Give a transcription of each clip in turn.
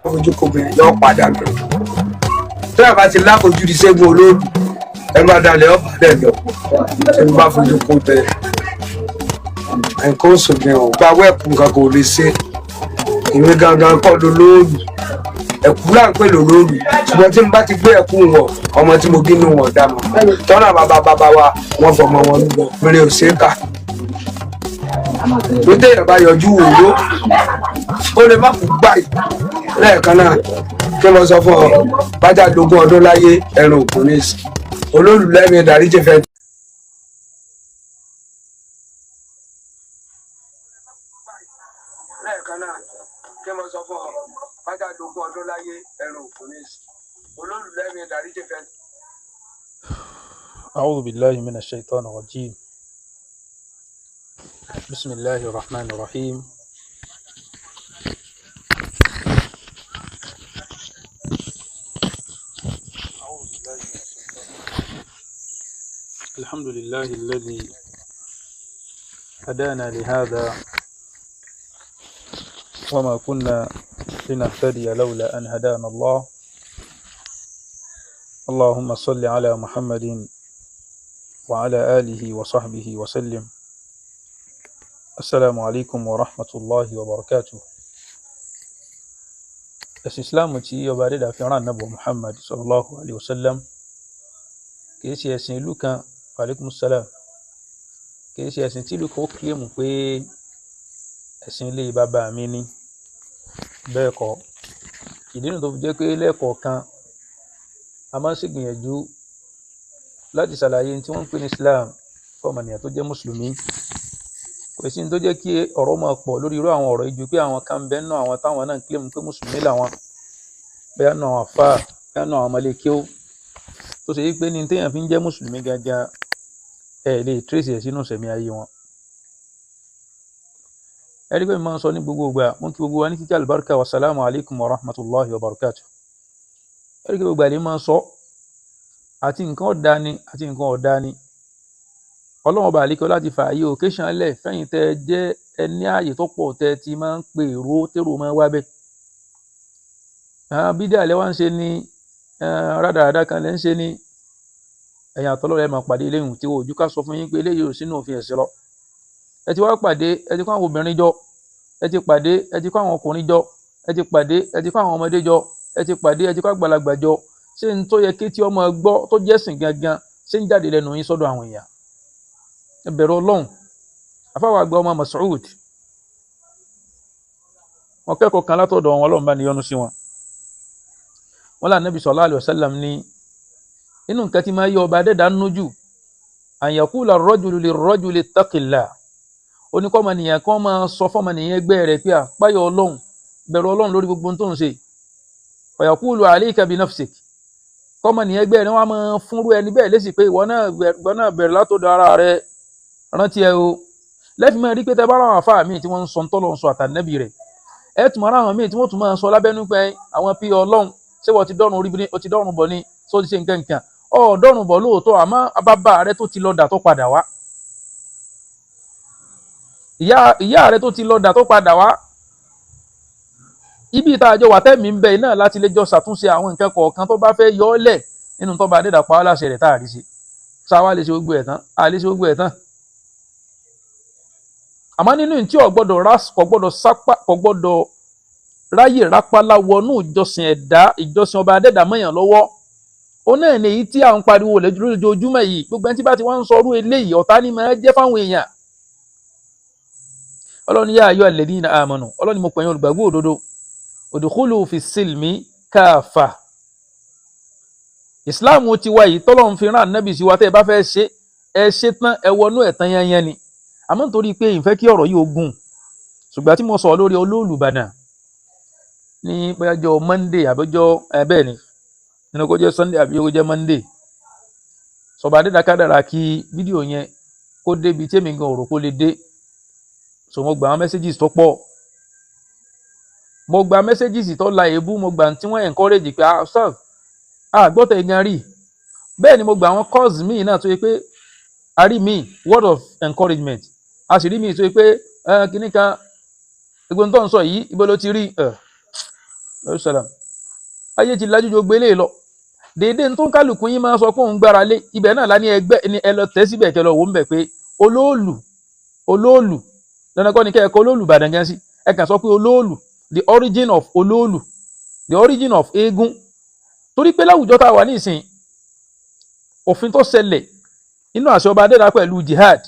fojú kò bẹ̀rẹ̀ yọ padà lọ tó yà bá ti láfojú di Ṣẹ́gun Olóòlù ẹ má dalẹ̀ ọ̀pá dẹ̀ lọ tí mo bá fojú kò bẹ̀rẹ̀ nǹkan oṣù mi ò gba wẹ́ẹ̀pù nǹkan kò lè ṣe èmi gangan kọ́ ló lóòlù ẹ̀kú là ń pè ló lóòlù ṣùgbọ́n tí mo bá ti gbé ẹ̀kú wọ̀ ọmọ tí mo bínú wọn dá mọ́ tọ́nà bàbá wa wọ́n fọmọ wọn lúgọ mẹ́rin ò ṣeé kà ló téèyàn bá yọjú wòró ó lè má kú gbáyì lẹ́ẹ̀kan náà kí mo sọ fún ọ bájà lógún ọdún láyé ẹran òkú ní ìsìn Olóòlù lẹ́mí ìdáríjì fẹ́. lẹ́ẹ̀kan náà kí mo sọ fún ọ bájà lógún ọdún láyé ẹran òkú ní ìsìn Olóòlù lẹ́mí ìdáríjì fẹ́. أعوذ بالله من الشيطان الرجيم بسم الله الرحمن الرحيم الحمد لله الذي هدانا لهذا وما كنا لنهتدي لولا أن هدانا الله اللهم صل على محمد وعلى آله وصحبه وسلم السلام عليكم ورحمة الله وبركاته. الإسلام تي يبارد في عن نبي محمد صلى الله عليه وسلم كيسي يسين لوكا عليكم السلام كيسي يسين تي لوكا وكليم كوي ẹ̀sìn ilé bàbá mi ni bẹ́ẹ̀ kọ́ ìdí nìyí tó fi jẹ́ pé lẹ́ẹ̀kọ̀ọ̀kan a máa ń ṣègbìyànjú láti ṣàlàyé tí wọ́n ń pè ní Islam fọ́mọnìyàn tó jẹ́ mùsùlùmí kò sí ní tó jẹ́ kí ọ̀rọ̀ máa pọ̀ lórí irú àwọn ọ̀rọ̀ ìjú pé àwọn kan bẹ́ẹ̀ náà àwọn táwọn náà ń kílèmù pé mùsùlùmí làwọn bẹ́ẹ̀ náà àwọn àfáà bẹ́ẹ̀ náà àwọn ọmọlékéwú tó ṣe pé ní téèyàn fi ń jẹ́ mùsùlùmí gangan ẹ̀ lè tírèsì ẹ̀ sínú ìṣẹ̀mí ayé wọn. ẹ̀rí pé mi máa ń sọ ní gbogbo ìgbà mú kí gbogbo wa ní kíkẹ́ àlùbáríkà wa sàlámù alaykum wa rahmatulahi wa barakatuh. ẹ̀rí pé gbogbo àlè máa ń sọ àti nǹkan ọ̀dá ni àti nǹkan ọ̀dá ni ọlọ́run bá àlékọ́ láti fààyè occasion lẹ̀ fẹ́yìn tẹ́ jẹ́ ẹni ààyè tó pọ̀ tẹ́ ti máa ń pè èrò tèrò máa wá bẹ́ẹ̀. bídíà lẹ́ wá ń ṣe ní rádaràdá kan lẹ́ ń ṣe ní ẹ̀yìn àtọ́lọ́rẹ́ máa pàdé eléyìí tí ojú ká sọ fún yín pé eléyìí ò sínú òfin ẹ̀sìn lọ. ẹ ti wá pàdé ẹ ti kó àwọn obìnrin jọ ẹ ti pàdé ẹ ti kó àwọn ọkùnrin jọ ẹ ti pàdé ẹ ti kó àwọn ọmọdé jọ ẹ ti pàdé ẹ ti kó àgbàlagbà jọ ṣé n tó yẹ kí tí ọmọ gbọ́ tó jẹ́sìn gangan ṣé ń jáde lẹ́nu yín sọ́dọ̀ àwọn èèyàn. ẹ bẹ̀rù Ọlọ́run afáwà àgbà ọmọ Mas'ud wọn kẹ́kọ̀ọ́ kan látọ̀dọ̀ wọn Ọlọ́run bá ní yọ́nú sí wọn. wọn là Nábì sallallahu alaihi wasallam ní inú nǹkan tí máa yọ ọba adẹ́dá nújù an yaqula ar-rajulu lir-rajuli ittaqillah oníkọ́mọnìyàn kan máa sọ fọ́mọnìyàn ẹgbẹ́ rẹ̀ pé àpáyọ Ọlọ́run bẹ̀rù Ọlọ́run lórí gbogbo tó ń ṣe wa yaqulu alayka bi nafsik kọ́mọnìyàn ẹgbẹ́ rẹ̀ wọ́n máa fúnrú ẹni bẹ́ẹ̀ lésì pé ìwọ náà bẹ̀rẹ̀ látọ̀dọ̀ ara rẹ̀ rántí ẹ o lẹ́fì máa rí pé tẹ́ bá ra àwọn àfáà míì tí wọ́n ń sọ tọ́lọ̀ ń sọ àtànẹ́bì rẹ̀ ẹ tún máa ra àwọn míì tí wọ́n tún máa sọ lábẹ́nú pé àwọn pí Ọlọ́run ṣé wọ́n ti dọ́run orí bí ó ti dọ́run bọ̀ ni só ti ṣe nǹkan dọ́run bọ̀ lóòótọ́ àmọ́ bàbá rẹ tó ti lọ dà tó padà wá ìyá rẹ tó ti lọ dà tó padà wá ibi ìta àjọ wàtẹ́mì ń bẹ náà láti lè jọ ṣàtúnṣe àwọn nǹkan kọ̀ọ̀kan tó bá fẹ́ yọ ọ́ lẹ̀ nínú tó bá dédà pa á láṣẹ rẹ̀ táàrí ṣe sáwá lè ṣe gbogbo ẹ̀ tán a lè ṣe gbogbo ẹ̀ tán àmọ́ nínú tí kò gbọ́dọ̀ ráyè rápálá wọnú ìjọsìn ẹ̀dá ìjọsìn ọba adẹ́dà mọ́yàn lọ́wọ́ ó náà ní èyí tí à ń pariwo lójoojúmọ́ yìí gbogbo ẹni tí bá ti wá ń sọ orú eléyìí ọ̀tá ni máa jẹ́ fáwọn èèyàn. Ọlọ́run yá ayọ́ alladhina amanu Ọlọ́run mo pè yín olùgbàgbọ́ òdodo udkhulu fi silmi káfà ìsìláàmù ti wáyé tọ́lọ́run fi rán ànábì sí wa tẹ́ ẹ bá fẹ́ ṣe ẹ ṣe tán ẹ wọnú ẹ̀ tán yányán ni àmọ́ nítorí pé ìfẹ́ kí ọ̀rọ̀ yìí ó gùn ṣùgbọ́n tí mo sọ lórí Olóòlù Ìbàdàn ní bóyájọ́ Monday àbíjọ́ bẹ́ẹ̀ ni nínú kó jẹ́ Sunday àbí kó jẹ́ Monday sọba adédàkádàrà kí fídíò yẹn kó débi tí èmi gan òrò kó lè dé so mo gba àwọn messages tó pọ̀ mo gba messages tó la èébú mo gba tí wọ́n encourage pé sir gbọ́tọ̀ igan rí bẹ́ẹ̀ ni mo gba àwọn calls míì náà tó yẹ pé a rí míì word of encouragement a sì rí míì tó yẹ pé kíní kan egbò tó ń sọ yìí ibo ló ti rí salam ayé ti lajú jo gbélé lọ dédé tó ń kálukú yín máa sọ pé òun gbára lé ibẹ̀ náà lá ní ẹgbẹ́ ni ẹ lọ tẹ́ síbẹ̀ kẹ́ lọ wò ń bẹ̀ pé olóòlù dandan kọ́ ni kẹ́ ẹ kọ́ olóòlù Ìbàdàn gan sí ẹ kàn sọ pé olóòlù the origin of olóòlù the origin of eégún torí pé láwùjọ tá a wà nísìn òfin tó ṣẹlẹ̀ inú àṣẹ ọba adẹ́dá pẹ̀lú jihad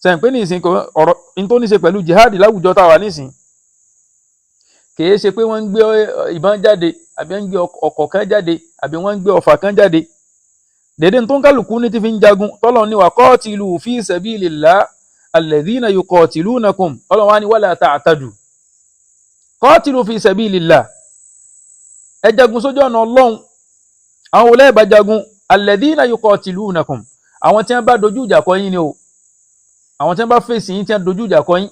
sẹ́yìn pé nísìn ọ̀rọ̀ in tó ní ṣe pẹ̀lú jihad láwùjọ tá a wà nísìn kìí ṣe pé wọ́n ń gbé ìbọn jáde àbí wọ́n ń gbé ọkọ̀ kan jáde àbí wọ́n ń gbé ọfà kan jáde dédé tó ń kálukú ní ti fi ń jagun tọ́lọ̀ ní wa qatilu fi sabilillah alladhina yuqatilunakum Ọlọ́run wá ní wala ta'tadu qatilu fi sabilillah ẹ jagun sójú ọ̀nà Ọlọ́run àwọn olè bá jagun alladhina yuqatilunakum àwọn tí wọ́n bá dojú ìjà kọ yín ni o àwọn tí wọ́n bá fèsì yín tí wọ́n dojú ìjà kọ yín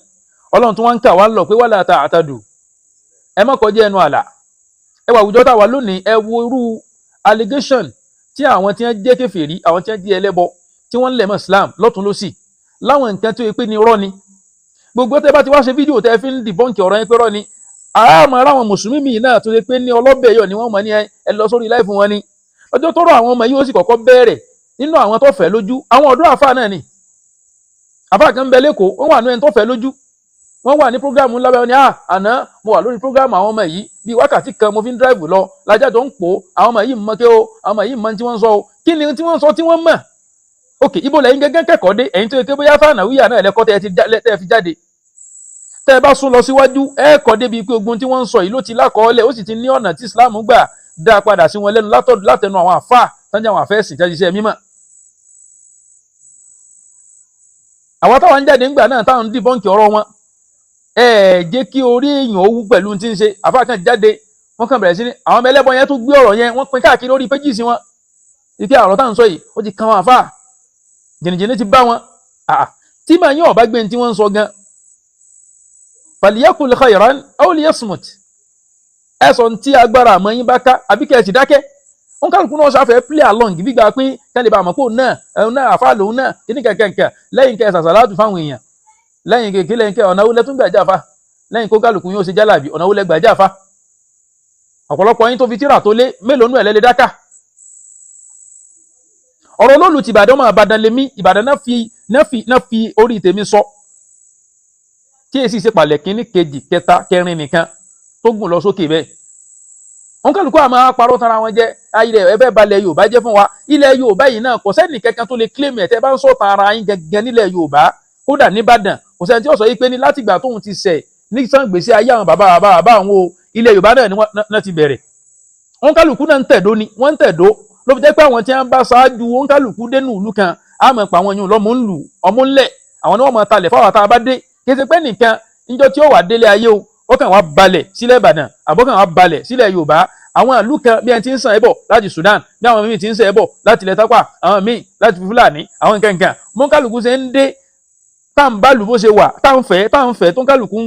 Ọlọ́run tí wọ́n ń kà wá ń lọ pé wala ta'tadu ẹ má kọjá ẹnu àlà ẹ wà àwùjọ tá a wà lónìí ẹ wo irú allegation tí àwọn tí wọ́n jẹ́ kèfèrí àwọn tí wọ́n jẹ́ ẹlẹ́bọ tí wọ́n ń lẹ̀ mọ́ Islam lọ́tún lọ́sì láwọn nǹkan tó yẹ pé ní irọ́ ni gbogbo tẹ́ bá ti wá ṣe fídíò tẹ́ fi ń dìbọ́ǹkì ọ̀rọ̀ yẹn pé irọ́ ni àmọ́ aráwọn mùsùlùmí míì náà tó yẹ pé ní ọlọ́bẹ̀ yọ̀ ni wọ́n mọ̀ ní ẹ lọ sórí láìfún wọn ni ọjọ́ tọ́rọ̀ àwọn ọmọ yìí ó sì kọ́kọ́ bẹ̀rẹ̀ nínú àwọn tó fẹ́ lójú àwọn ọ̀dọ́ àfáà náà ni àfáà kan ń bẹ lẹ́kọ̀ọ́ wọ́n wà ní ẹni tó fẹ́ lójú wọ́n wà ní prógrámù ńlá báyọ̀ ní àná mo wà lórí prógrámù àwọn ọmọ yìí bíi wákàtí kan mo fi ń dráìvù lọ lájà tó ń pò àwọn ọmọ yìí mọ̀ ké o àwọn ọmọ yìí mọ̀ tí wọ́n ń sọ o kí ni tí wọ́n ń sọ tí wọ́n mọ̀ ok ibo lẹ́yìn gẹ́gẹ́ kẹ́kọ̀ọ́ dé ẹ̀yin tó yẹ kí bóyá fànàwíyà náà lẹ́kọ́ tẹ́ fi jáde tẹ́ ẹ bá sún lọ síwájú ẹ kọ́ débi pé ogun tí wọ́n ń sọ yìí ló ti lákọọ́lẹ̀ ó sì ti ní ọ̀nà tí Islam gbà dá padà sí wọn lẹ́nu látẹnu àwọn àfáà tán jẹ́ àwọn àfẹ́sìn tẹ́ ṣiṣẹ́ mímọ́ àwọn táwọn ń jáde ńgbà náà táwọn ń dìbọ́ǹkì ọ̀rọ̀ wọn jẹ́ kí orí èèyàn owó pẹ̀lú tí ń ṣe àfáà kan jáde wọ́n kàn bẹ̀rẹ̀ sí ní àwọn ọmọ ẹlẹ́bọn yẹn tó gbé ọ̀rọ̀ yẹn wọ́n pín káàkiri lórí péjì sí wọn ike ọ̀rọ̀ táwọn sọ yìí ó ti kan wọn àfáà jìnnìjìnnì ti bá wọn tí màá yín ọ̀bá gbé tí wọ́n ń sọ gan falyaqul khayran aw liyasmut ẹ sọ tí agbára àmọ́ yín bá ká àbí kẹ́ ẹ sì dákẹ́ wọn kálukú náà ṣàfẹ́ play along bí gba pé kẹ́lẹ́ bá àmọ́ pò náà àfáà lòun náà kíní kẹ̀kẹ́ lẹ́yìn kẹ́ sàṣàlátù fáwọn èèyàn lẹ́yìn kéèké lẹ́yìn kẹ́ ọ̀nà wúlẹ̀ tún gbàjá fa lẹ́yìn kó kálukú yóò ṣe jálàbí ọ̀nà wúlẹ̀ gbàjá fa ọ̀pọ̀lọpọ̀ yín tó fi tíra tó lé mélòó nú ẹ̀ lẹ́lẹ́ dáká ọ̀rọ̀ olóòlù ti Ìbàdàn máa Ìbàdàn lèmi Ìbàdàn náà fi orí tèmi sọ tí èsì ṣe pàlẹ̀ kínní kejì kẹta kẹrin nìkan tó gùn lọ sókè bẹ́ẹ̀ wọn kálukú àmọ́ parọ́ tara wọn jẹ́ ayé ẹ fẹ́ balẹ̀ Yorùbá jẹ́ fún wa ilẹ̀ Yorùbá yìí náà kò sẹ́ni kankan tó lè claim ẹ̀ tẹ́ bá ń sọ̀tàn ara yín gẹ́gẹ́ nílẹ̀ Yorùbá kódà nìbàdàn kò sẹ́ni tí ó sọ yìí pé ní látìgbà tóun ti ṣẹ̀ ní sàn gbèsè ayé àwọn bàbá àwọn o ilẹ̀ Yorùbá náà ni wọ́n ti bẹ̀rẹ̀ wọn kálukú náà ń tẹ̀dó ni wọ́n ń tẹ̀dó ló fi jẹ́ pé àwọn tí wọ́n bá ṣáájú wọn kálukú dénú ìlú kan àmọ́ pa àwọn yòó lọ́mọ ń lù ọmọ ńlẹ̀ àwọn ni wọ́n máa talẹ̀ fáwọn tá a bá dé kí ṣe pé nìkan níjọ́ tí ó wà délé ayé o ó kàn wá balẹ̀ sílẹ̀ Ìbàdàn àbọ̀kàn wá balẹ̀ sílẹ̀ Yorùbá àwọn ìlú kan bí ẹni tí ń sàn ẹbọ láti Sudan bí àwọn míì tí ń sàn ẹbọ láti ilẹ̀ Tápà àwọn míì láti Fúlàní àwọn nǹkan mọ́ kálukú ṣe ń dé tá ń bá lù bó ṣe wà tá ń fẹ́ tó ń kálukú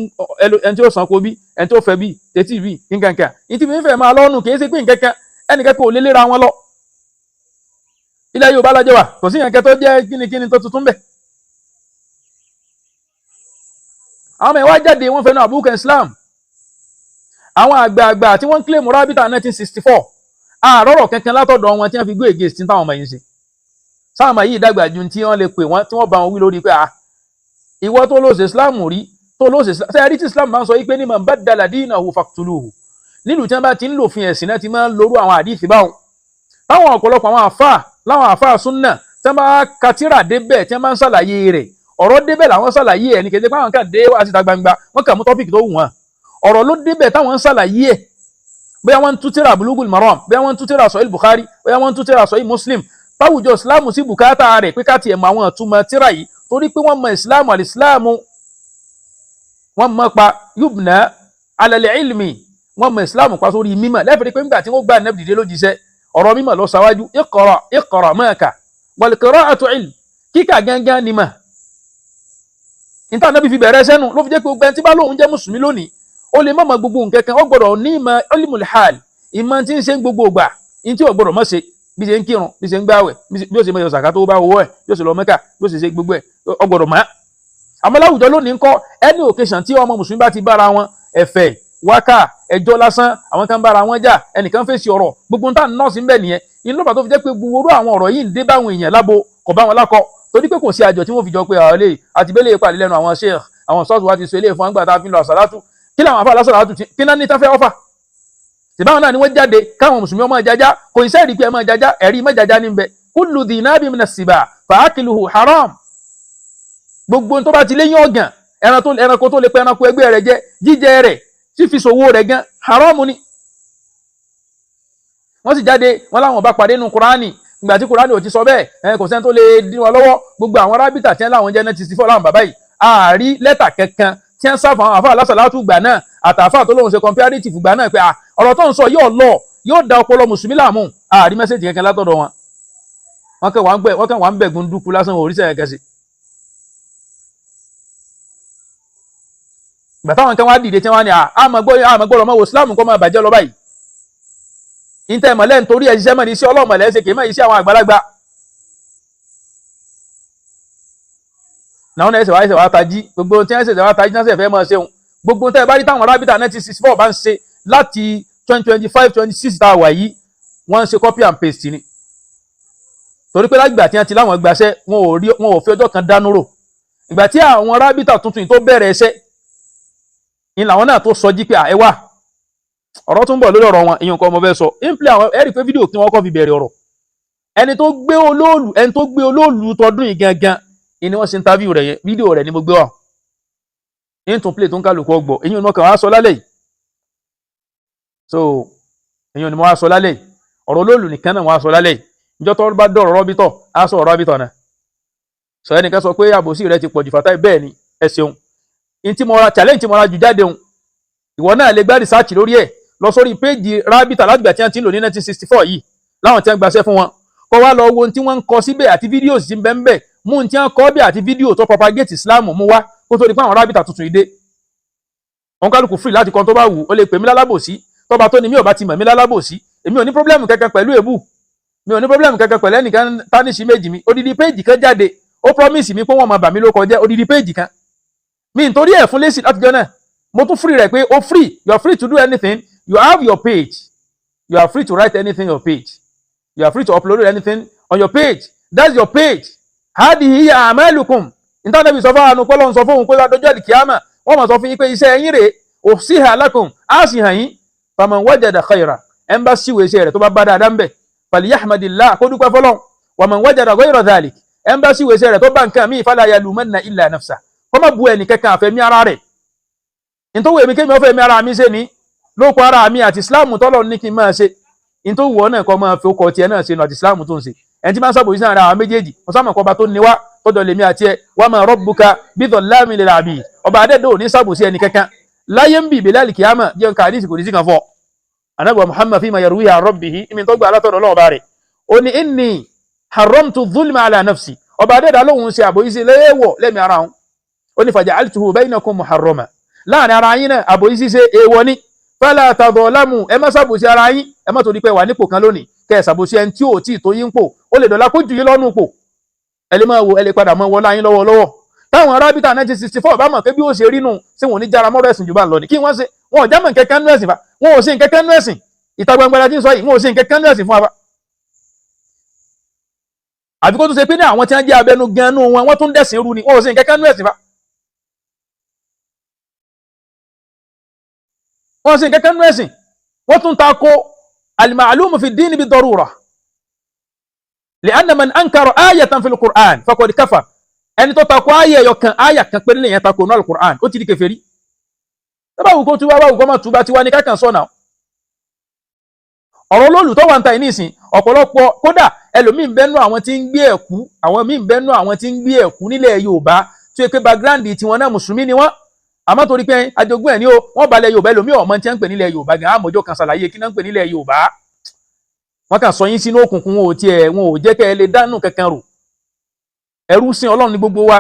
ẹni tí ó san kó bí ẹni tí ó fẹ́ bí tètè bí nǹkan ní tí mi ń fẹ́ máa lọ́nu kì í ṣe pé nǹkan ẹnìkan kò lè léra wọn lọ ilẹ̀ Yorùbá lájẹ́ wà kò sí nǹkan tó jẹ́ kíni tó tuntun bẹ̀ àwọn ọmọ ìwà jáde wọ́n fẹ́ náà àbúkẹ́ Islam àwọn àgbààgbà tí wọ́n ń claim rábítà 1964 àárọ̀rọ̀ kankan látọ̀dọ̀ wọn tí wọ́n fi gbé ègé sí táwọn ọmọ yìí ṣe sáwọn ọmọ yìí dàgbà ju tí wọ́n lè pè wọ́n tí wọ́n bá wọn wí lórí pé ìwọ tó ló ṣe Islam rí tó ló ṣe sẹ́yìn tí Islam máa ń sọ yìí pé ní man baddala dinahu faqtuluhu nílùú tí wọ́n bá ti ń lò fi ẹ̀sìn náà ti máa ń lórú àwọn àdìsí báwọn táwọn ọ̀pọ̀lọpọ̀ láwọn àfáà súnnà tí wọ́n bá katira débẹ̀ tí wọ́n bá ń ṣàlàyé rẹ̀ ọ̀rọ̀ débẹ̀ làwọn ṣàlàyé ẹ̀ ní kéde pé àwọn kan dé wá síta gbangba wọ́n kà mú tọ́pìkì tó wù wọ́n ọ̀rọ̀ ló débẹ̀ táwọn ń ṣàlàyé ẹ̀ bóyá wọ́n ń tú tírà Bulugul Maram bóyá wọ́n ń tú tírà Sahih Bukhari bóyá wọ́n ń tú tírà Sahih Muslim táwùjọ ìsìláàmù sí bùkátà rẹ̀ pé ká tiẹ̀ mọ àwọn ìtumọ̀ tírà yìí torí pé wọ́n mọ ìsìláàmù àlìsìláàmù wọ́n mọ pa yubna ala al-ilmi wọ́n mọ ìsìláàmù pa sórí mímọ̀ lẹ́fẹ̀ẹ́ pé nígbà tí wọ́n gbà nẹ́bì dìde lójíṣẹ́ ọ̀rọ̀ mímọ̀ lọ sáwájú iqra maka wal qira'atu ilm kíkà gángan ni mà níta nẹ́bì fi bẹ̀rẹ̀ sẹ́nu ló fi jẹ́ pé gbogbo ẹni tí bá lóun jẹ́ mùsùlùmí lónìí ó lè mọ̀mọ́ gbogbo nǹkan kan ó gbọ́dọ̀ ní ìmọ̀ ilmul hal ìmọ̀ tí ń ṣe gbogbo ìgbà ní tí ó gbọ́dọ̀ mọ̀ ṣe bí ṣe ń kírun bí ṣe ń gbààwẹ̀ bí ó ṣe mọ̀ yọ sàká tó bá owó ẹ̀ bí ó ṣe lọ Mẹ́kà bí ó ṣe ṣe gbogbo ẹ̀ ó gbọ́dọ̀ mọ̀ àmọ́ láwùjọ lónìí ń kọ́ any occasion tí ọmọ mùsùlùmí bá ti bára wọn ẹ̀fẹ̀ wákà ẹjọ́ lásán, àwọn kan bára wọn jà, ẹnìkan fèsì ọ̀rọ̀, gbogbo nǹkan nọ́ọ̀sì ń bẹ nìyẹn. inú lọ́pàá tó fi jẹ́ pé gbogbo àwọn ọ̀rọ̀ yìí ń dé báwọn èèyàn lábo kò bá wọn lákọ, torí pé kò sí àjọ tí wọ́n fi jọ pé àwọn eléyìí àti bẹ́lẹ̀ ìpàdé lẹ́nu àwọn sheikh àwọn sọ́ọ̀tù wa ti sọ eléyìí fún àgbà tá a fi ń lọ àsàlátù. kí làwọn afá lásàlátù kí náà ní tán fẹ́ ọ́fà? tìbáwọn náà ni wọ́n jáde káwọn mùsùlùmí ọmọ jájá, kò ní sẹ́ẹ̀rí pé ẹ máa jájá, ẹ̀rí má jájá ní bẹ. kullu dhi nabin minas siba fa akiluhu haram. gbogbo tó bá ti léyìn ọ̀gàn, ẹranko tó lè pẹ ẹranko ẹgbẹ́ rẹ̀ jẹ, jíjẹ rẹ̀ fífi ṣòwò rẹ̀ gan haram ni. wọ́n sì jáde wọ́n láwọn bá pàdé nínú kùránì, ìgbà tí kùránì ò ti sọ bẹ́ẹ̀ kò sẹ́ni tó lè dín wọn lọ́wọ́. gbogbo àwọn rábìtà tí wọ́n láwọn jẹ́ 1964 láwọn bàbá yìí àárí lẹ́tà kankan tí wọ́n sáfà àwọn àfáà alásàlátù gbà náà àtàfáà tó lóun ṣe comparative gbà náà pé ọ̀rọ̀ tó ń sọ yóò da ọpọlọ mùsùlùmí láàmú, àárí mẹ́sẹ̀jì kankan látọ̀dọ̀ wọn. wọ́n kàn wá ń bẹ̀gùn dúkú lásán oríṣẹ́ kẹsì. ìgbà táwọn kan wá dìde tí wọ́n ní àmọ́gbọ́rọ̀ mọ́ Islam kọ́ máa bàjẹ́ lọ báyìí. ìntẹ́ mọ̀lẹ́ nítorí ẹ̀ ṣiṣẹ́ mọ̀ ní iṣẹ́ ọlọ́mọ̀lẹ́ ṣe kìí mọ̀ iṣẹ́ àwọn àgbàlagbà. náà ẹsẹ̀ wá tají, gbogbo tí wọ́n ṣẹ̀ṣẹ̀ wá tají náà ṣẹ̀ fẹ́ mọ̀ ṣeun. gbogbo tẹ́ ẹ bá rí táwọn rábìtà 1964 bá ń ṣe láti 2025-26 tá a wà yìí, wọ́n ń ṣe copy and paste ni. torí pé lágbà tí wọ́n ti láwọn gbaṣẹ́ wọn ò fi ọjọ́ kan dánú rò. ìgbà tí àwọn rábìtà tuntun tó bẹ̀rẹ̀ ẹṣẹ́ ni làwọn náà tó sọ jí pé ẹ wà ọ̀rọ̀ tó ń bọ̀ lórí ọ̀rọ̀ wọn, èèyàn kan ọmọ fẹ́ sọ ìpìlẹ̀ àwọn ẹ̀rí pé fídíò tí wọ́n kọ́ fi bẹ̀rẹ̀ ọ̀rọ̀ ẹni tó gbé olóòlù tọdún yìí gangan ni wọ́n ṣe interview rẹ̀ yẹn, fídíò rẹ̀ ni mo gbé wà ní tún play tó ń kálukú ọgbọ̀, èyí ni mo kàn wá sọ lálẹ́ yìí. so èyí ni mo wá sọ lálẹ́ yìí, ọ̀rọ̀ olóòlù nìkan náà wọ́n á sọ lálẹ́ yìí. ìjọ tó bá dọ̀rọ̀ rọ́bítọ̀ á sọ ọ̀rọ̀ rọ́bítọ̀ náà. sọ ẹnìkan sọ pé àbòsí rẹ ti pọ̀jù Fatai, bẹ́ẹ̀ ni ẹ ṣeun. challenge tí mo ra jù jáde òun, ìwọ náà lè gbá research lórí ẹ̀, lọ sórí péjì rábìtà látìgbà tí wọ́n ti ń lò ní 1964 yìí láwọn tí wọ́n gbaṣẹ́ fún wọn, kó wá lọ wo ohun tí wọ́n ń kọ síbẹ̀ àti fídíò sí bẹ́ẹ̀ mú ohun tí wọ́n kọ́ bẹ́ẹ̀ àti fídíò tó propagate Islam mú wá kó tó di pé àwọn rábìtà tuntun ìdé. wọn kálukú free láti kan tó bá wù ó lè pè mí lálábòsí, tọ́ba tó ní mi ò bá ti mọ̀ mí lálábòsí, èmi ò ní problem kankan pẹ̀lú èbú, mi ò ní problem kankan pẹ̀lú ẹnìkan tánìṣì méjì mi. odidi péjì kan jáde ó promise mi pé wọ́n máa bà mí ló kọjá, odidi péjì kan mi nítorí ẹ̀ fún lẹ́sì látijọ́ náà mo tún free rẹ̀ pé ó free, you are free to do anything. You have your page. You are free to write anything on your page. You are free to upload anything on your page. That's your page. Hadihi a'malukum. Ìtàn Nábì sọ fún àwọn ọ̀nùpọ̀lọ́ sọ fún òun pé lọ́jọ́ àlìkíyàmà wọ́n máa sọ fún yín pé iṣẹ́ yín rèé, uhsiha lakum, á sì hàn yín. Faman wajada khayra. Ẹ ń bá síwèé iṣẹ́ rẹ̀ tó bá bá dáadáa ń bẹ̀. Falyahmadillah, kó dúpẹ́ fọlọ́n. Wa man wajada ghayra dhalik. Ẹ ń bá síwèé iṣẹ́ rẹ̀ tó bá nǹkan míì fala yalumanna illa nafsa. Kó má bu ẹnì kankan àfẹ́mí ara rẹ̀. Nítorí èmi kémi ọ̀fẹ́ mi ara mi ṣe ni lóko ara mi àti Islam tọ́lọ̀ ní kí n máa ṣe in tó wọ́ náà kọ́ máa fi ó kọ tiẹ̀ náà ṣe nù àti Islam tó ń ṣe. ẹni tí máa ń sábò yìí sára àwọn méjèèjì wọ́n sábà kọba tó níwá tọ́jọ́ lèmi àti ẹ wa ma rabbuka bidhallamin lil abid. ọba adẹ́dọ̀ ò ní sábò sí ẹni kankan láyé ń bì ìbílẹ̀ àlìkìyàmà jẹ́ nǹkan àdìsí kò ní sí kan fọ́. Ànábì Muhammad fima yarwihi an rabbihi ìmì tó gbà látọ̀dọ̀ Ọlọ́run bá rẹ̀ ó ní inni haramtu dhulma ala nafsi. ọba adẹ́dọ̀ lóhun ṣe àbòyí sí léèwọ̀ lẹ́mi ara wọn ó ní faja'altuhu bainakum muharrama. láàrin ara yín náà àbòyí sí ṣe èèwọ̀ ni fala tadhalamu. ẹ má ṣàbòsí ara yín, ẹ má torí pé wà nípò kan lónìí kẹ́ ẹ ṣàbòsí ẹni tí ò tí ì tó yín pò, ó lè dọ̀la kó jù yín lọ́nù pò. ẹ lè máa wo, ẹ lè padà mọ́ wọlá yín lọ́wọ́lọ́wọ́. táwọn arábìtà 1964 bá mọ̀ pé bí ó ṣe rí nù sí wọn ò ní jára mọ́rọ̀ ẹ̀sìn jù bá ń lọ ni kí wọ́n ṣe, wọn ò jámọ̀ kẹ́kẹ́ nú ẹ̀sìn fa, wọn ò ṣe kẹ́kẹ́ nú ẹ̀sìn. ìta gbangba la ti ń sọ yìí, wọn ò ṣe kẹ́kẹ́ nú ẹ̀sìn fún wa. àbí kó tún ṣe pé ní àwọn tí wọ́n jẹ́ abẹnú gan nú wọn wọ́n tún dẹ̀sìn rú ni, wọn ò ṣe kẹ́kẹ́ nú ẹ̀sìn fa. wọn ò ṣe kẹ́kẹ́ nú ẹ̀sìn, wọ́n tún tako al-ma'lumu fi ad-din bi-darura. li'anna man ankara ayatan fi al-Qur'an faqad kafar. ẹni tó tako ayé kan pé nílẹ̀ yẹn tako náà al-Qur'an ó ti di kèfèrí. tábàwù kó túbá báwù kó má túbá tiwa ní kákan sọ̀nà. ọ̀rọ̀ olóòlù tó wà ń ta ìní ìsìn ọ̀pọ̀lọpọ̀ kódà ẹlòmíín bẹ́nu àwọn tí ń gbé ẹ̀kú, àwọn míín bẹ́nu àwọn tí ń gbé ẹ̀kú nílẹ̀ Yorùbá tó yẹ pé background tiwọn náà mùsùlùmí ni wọ́n. àmọ́ torí pé ajogún ẹ̀ ní o wọ́n balẹ̀ Yorùbá ẹlòmíín ọmọ tí wọ́n ń pè nílẹ̀ Yorùbá gan àmọ́jọ́ kan ṣàlàyé kí wọ́n ń pè nílẹ̀ Yorùbá. wọ́n kàn sọ yín sínú òkùnkùn, wọn ò jẹ́ kẹ́ ẹ lè dánù kankan rò. ẹrú sin Ọlọ́run ní gbogbo wa,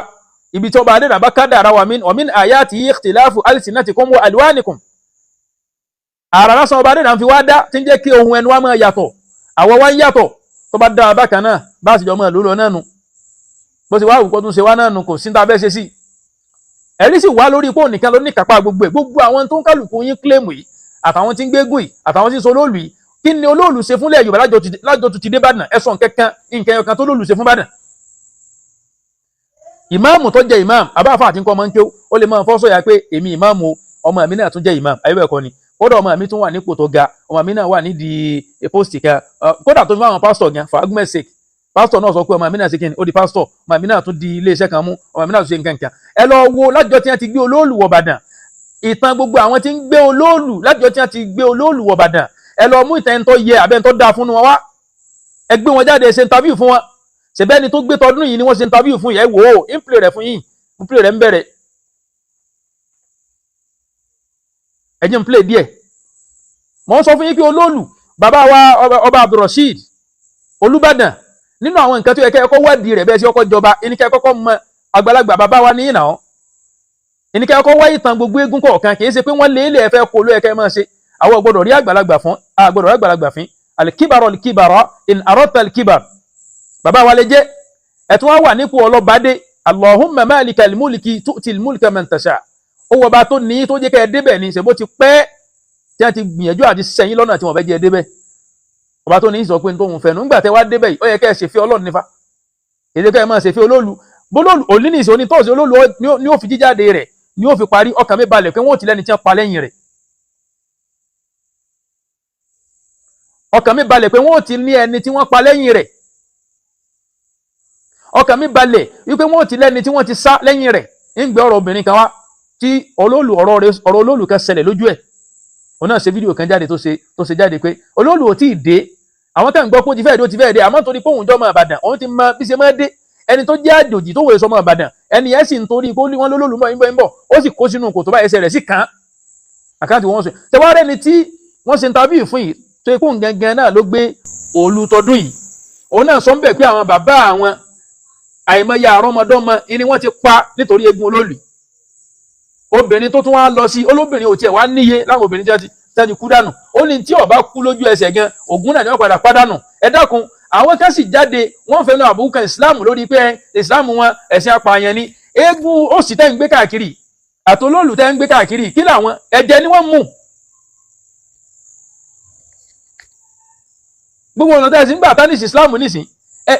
ibi tí ọba adẹ́dàá bá kádàrá wa min ayatihi ikhtilafu alsinatikum wa alwanikum. àrà lásán ọba adẹ́dàá fi wá dá tí ń jẹ́ kí ohun ẹnu wa máa yàtọ̀, àwọ̀ wa ń yàtọ̀. tó bá dá bákan náà bá sì jọ mọ́ lò lọ náà nu bó ti wá àwùkọ́ tún ṣe wá náà nu, kò sí ní ta fẹ́ ṣe sí. ẹ̀rí sì wá lórí pé nìkan ló ní kápá gbogbo àwọn tó ń kálukú yín claim yìí àtàwọn tí ń gbégùn yìí àtàwọn tí ń sọ olóòlù yìí kí ni olóòlù ṣe fúnlẹ̀ Yorùbá lájọ tó ti dé Ìbàdàn ẹ̀sọ́ nǹkan ẹ̀yọ̀kan tó olóòlù ṣe fún Ìbàdàn. ìmáàmù tó jẹ́ ìmáàmù àbáfà àti nǹkan ọmọ ń ké ó lè máa fọ́ sọ̀yà pé èmi ìmáàmù ọmọ mi náà tún jẹ́ ìmáàmù ayé bẹ́ẹ̀ kọ́ ni kódà ọmọ mi tún wà nípò tó ga ọmọ mi náà wà nídìí pósìtì kan kódà tó fi máa wọn pásítọ̀ gan for argument's sake pásítọ̀ náà sọ pé ọmọ mi náà ṣe kí ni ó di pásítọ̀ ọmọ mi náà tún di iléeṣẹ́ kan mú ọmọ mi náà tún ṣe nǹkan kan ẹ lọ wo lájọ tí wọ́n ti gbé olóòlù wọ̀ Ìbàdàn ìtàn gbogbo àwọn tí ń gbé olóòlù lájọ tí wọ́n ti gbé olóòlù wọ̀ Ìbàdàn ẹ lọ mú ìtàn tó yẹ àbẹ́ tó dáa fún wọn wá ẹ gbé wọn jáde ṣe interview fún wọn ṣèbẹ́ni tó gbé tọdún yìí ni wọ́n ṣe interview fún yẹn wò ó ìpìlẹ̀ rẹ̀ fún yìí ìpìlẹ̀ rẹ̀ ń bẹ̀rẹ̀ ẹ jẹ́ n play díẹ̀ mo ń sọ fún yín pé olóòlù bàbá wa ọba Abdulrasheed Olúbàdàn nínú àwọn nǹkan tó yẹ kẹ́ ẹ kọ́ wádìí rẹ̀ bẹ́ẹ̀ sí ọkọ̀ jọba ẹnikẹ́ kọ́kọ́ mọ àgbàlagbà bàbá wa níyìn náà ẹnikẹ́ kọ́kọ́ wá ìtàn gbogbo eégún kọ̀ọ̀kan kì í ṣe pé wọ́n lé ilé ẹ̀fẹ́ kó ló yẹ kẹ́ ẹ máa ṣe àwọn gbọ́dọ̀ rí àgbàlagbà fín alikibaro in arọ́tà alikibar bàbá wa lè jẹ́ ẹ̀tún wá wà nípò ọlọ́bàdé Allahumma malikal mulki tu'til mulka man tasha ó wọ bá tó ní tó jẹ́ kẹ́ ẹ débẹ̀ ní ṣèbó ti pẹ́ tí wọ́n ti gbìyànjú àti sẹ́yìn lọ́nà tí wọ́n fẹ́ jẹ́ débẹ̀ ọba tó ní sọ pé tóun fẹ́ nígbà tẹ́ wá débẹ̀ yìí ó yẹ kẹ́ ẹ ṣèfẹ́ Ọlọ́run nífa èdè kẹ́ ẹ máa ṣèfẹ́ olóòlù bólóòlù òlínìṣẹ́ onítọ́sí olóòlù ni ó fi jíjáde rẹ̀ ni ó fi parí ọkàn mi balẹ̀ pé wọ́n ò ti lẹ́ni tí wọ́n pa lẹ́yìn rẹ̀ ọkàn mi balẹ̀ pé wọ́n ò ti ní ẹni tí wọ́n pa lẹ́yìn rẹ̀ ọkàn mi balẹ̀ wípé wọ́n ò ti lẹ́ni tí wọ́n ti sá lẹ́yìn rẹ̀ ń gbé ọ̀rọ̀ obìnrin kan wá tí ọ̀rọ̀ olóòlù kan ṣẹlẹ̀ lójú ẹ̀ òun náà ṣe fídíò kan jáde tó ṣe jáde pé olóòlù ò tí ì dé àwọn tá à ń gbọ́ pé ó ti fẹ́ẹ̀ dé àmọ́ torí pé òun jọ ọmọ Ìbàdàn òun ti mọ bí ṣe máa dé ẹni tó jẹ́ àjòjì tó wòye sọmọ Ìbàdàn ẹni yẹn sì ń torí pé wọ́n lólóòlù mọ́ ń bọ̀ ó sì kó sínú kòtò bá ẹsẹ̀ rẹ̀ sí kàn àkáǹtì wọn sọ tẹwàá rẹni tí wọ́n ṣe interview fún yìí tó ikú gangan náà ló gbé òòlù tọdún yìí òun náà sọ ń bẹ̀ pé àwọn bàbá àwọn àìmọye àrọmọdọ́mọ ni wọ́n ti pa nítorí eégún olóòlù obìnrin tó tún wá lọ sí olóbìnrin ò tiẹ̀ wá níye láwọn obìnrin jáde kú dànù ó ní tí ó bá kú lójú ẹsẹ̀ gan ògún náà ni wọ́n padà pàdánù ẹ dákun àwọn kan sì jáde wọ́n fẹ́ lọ àbùkù kan Islam lórí pé Islam wọn ẹ̀sìn apààyàn ni eégún ó sì tẹ́ ń gbé káàkiri àtolóòlù tẹ́ ń gbé káàkiri kí làwọn ẹ̀jẹ̀ ni wọ́n mú gbogbo ọ̀nà tẹ́sí ń gbà tánìsì Islam nísìn